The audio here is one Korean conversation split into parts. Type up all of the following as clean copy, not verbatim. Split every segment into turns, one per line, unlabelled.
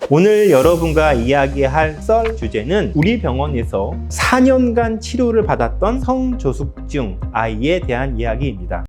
오늘 여러분과 이야기할 썰 주제는 우리 병원에서 4년간 치료를 받았던 성조숙증 아이에 대한 이야기입니다.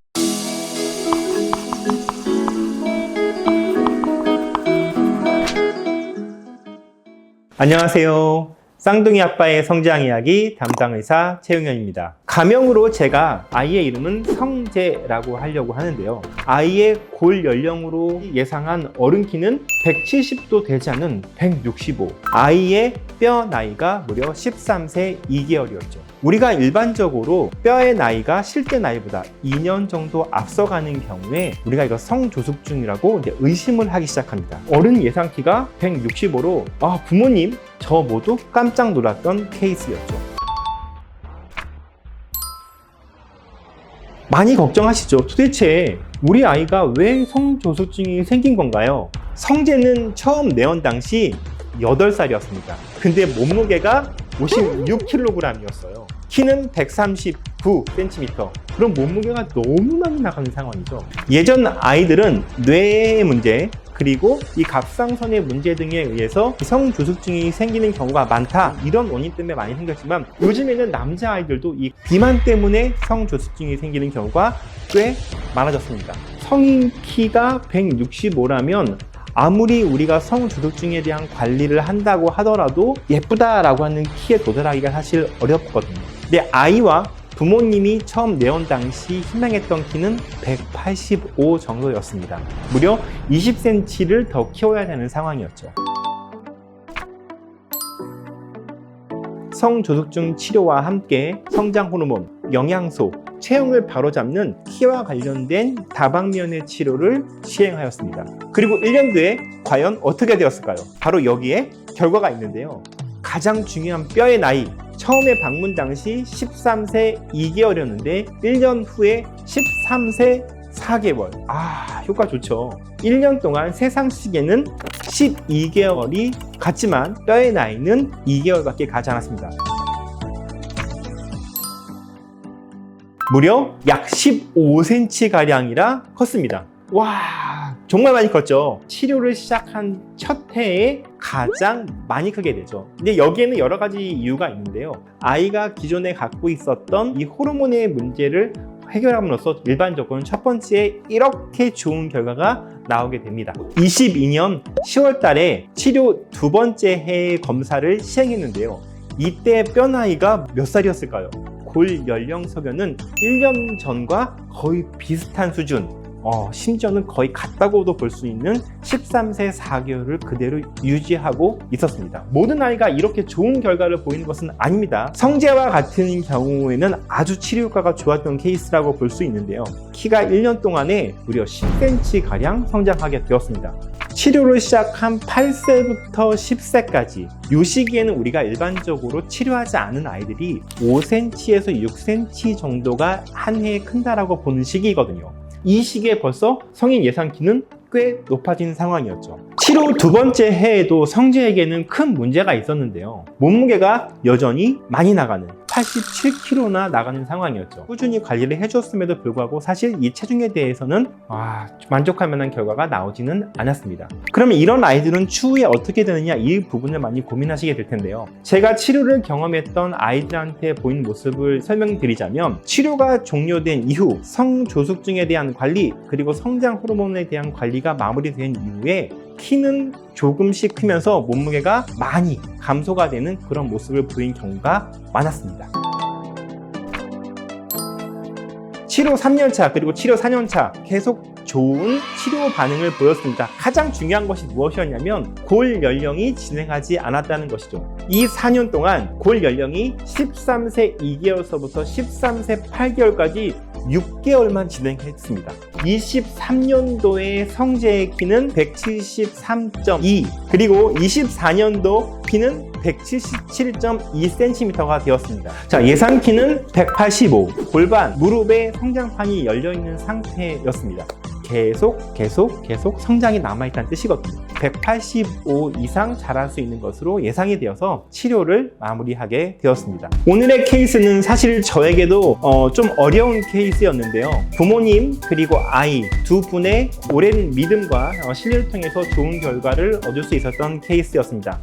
안녕하세요. 쌍둥이 아빠의 성장 이야기 담당 의사 최용현입니다. 가명으로 제가 아이의 이름은 성재라고 하려고 하는데요. 아이의 골 연령으로 예상한 어른 키는 170도 되지 않은 165. 아이의 뼈 나이가 무려 13세 2개월이었죠. 우리가 일반적으로 뼈의 나이가 실제 나이보다 2년 정도 앞서가는 경우에 우리가 이거 성조숙증이라고 이제 의심을 하기 시작합니다. 어른 예상 키가 165로 부모님 저 모두 깜짝 놀랐던 케이스였죠. 많이 걱정하시죠? 도대체 우리 아이가 왜 성조숙증이 생긴 건가요? 성재는 처음 내원 당시 8살이었습니다. 근데 몸무게가 56kg이었어요. 키는 139cm. 그럼 몸무게가 너무 많이 나가는 상황이죠. 예전 아이들은 뇌의 문제, 그리고 이 갑상선의 문제 등에 의해서 성조숙증이 생기는 경우가 많다, 이런 원인 때문에 많이 생겼지만 요즘에는 남자아이들도 이 비만 때문에 성조숙증이 생기는 경우가 꽤 많아졌습니다. 성인 키가 165라면 아무리 우리가 성조숙증에 대한 관리를 한다고 하더라도 예쁘다라고 하는 키에 도달하기가 사실 어렵거든요. 근데 아이와 부모님이 처음 내원 당시 희망했던 키는 185 정도였습니다. 무려 20cm를 더 키워야 되는 상황이었죠. 성조숙증 치료와 함께 성장 호르몬, 영양소, 체형을 바로잡는 키와 관련된 다방면의 치료를 시행하였습니다. 그리고 1년 뒤에 과연 어떻게 되었을까요? 바로 여기에 결과가 있는데요. 가장 중요한 뼈의 나이, 처음에 방문 당시 13세 2개월이었는데 1년 후에 13세 4개월. 효과 좋죠. 1년 동안 세상 시계는 12개월이 갔지만 뼈의 나이는 2개월밖에 가지 않았습니다. 무려 약 15cm가량이라 컸습니다. 와, 정말 많이 컸죠. 치료를 시작한 첫 해에 가장 많이 크게 되죠. 근데 여기에는 여러 가지 이유가 있는데요. 아이가 기존에 갖고 있었던 이 호르몬의 문제를 해결함으로써 일반적으로는 첫 번째에 이렇게 좋은 결과가 나오게 됩니다. 22년 10월 달에 치료 두 번째 해의 검사를 시행했는데요. 이때 뼈 나이가 몇 살이었을까요? 골 연령 소견은 1년 전과 거의 비슷한 수준, 심지어는 거의 같다고도 볼 수 있는 13세 4개월을 그대로 유지하고 있었습니다. 모든 아이가 이렇게 좋은 결과를 보이는 것은 아닙니다. 성재와 같은 경우에는 아주 치료 효과가 좋았던 케이스라고 볼 수 있는데요. 키가 1년 동안에 무려 10cm가량 성장하게 되었습니다. 치료를 시작한 8세부터 10세까지 이 시기에는 우리가 일반적으로 치료하지 않은 아이들이 5cm에서 6cm 정도가 한 해에 큰다라고 보는 시기거든요. 이 시기에 벌써 성인 예상 키는 꽤 높아진 상황이었죠. 치료 두 번째 해에도 성재에게는 큰 문제가 있었는데요. 몸무게가 여전히 많이 나가는 87kg나 나가는 상황이었죠. 꾸준히 관리를 해줬음에도 불구하고 사실 이 체중에 대해서는 만족할 만한 결과가 나오지는 않았습니다. 그러면 이런 아이들은 추후에 어떻게 되느냐, 이 부분을 많이 고민하시게 될 텐데요. 제가 치료를 경험했던 아이들한테 보인 모습을 설명드리자면, 치료가 종료된 이후 성조숙증에 대한 관리, 그리고 성장 호르몬에 대한 관리가 마무리된 이후에 키는 조금씩 크면서 몸무게가 많이 감소가 되는 그런 모습을 보인 경우가 많았습니다. 치료 3년차 그리고 치료 4년차 계속 좋은 치료 반응을 보였습니다. 가장 중요한 것이 무엇이었냐면 골 연령이 진행하지 않았다는 것이죠. 이 4년 동안 골 연령이 13세 2개월서부터 13세 8개월까지 6개월만 진행했습니다. 23년도에 성재의 키는 173.2, 그리고 24년도 키는 177.2cm가 되었습니다. 자, 예상 키는 185, 골반, 무릎에 성장판이 열려있는 상태였습니다. 계속 성장이 남아있다는 뜻이거든요. 185 이상 자랄 수 있는 것으로 예상이 되어서 치료를 마무리하게 되었습니다. 오늘의 케이스는 사실 저에게도 좀 어려운 케이스였는데요. 부모님 그리고 아이 두 분의 오랜 믿음과 신뢰를 통해서 좋은 결과를 얻을 수 있었던 케이스였습니다.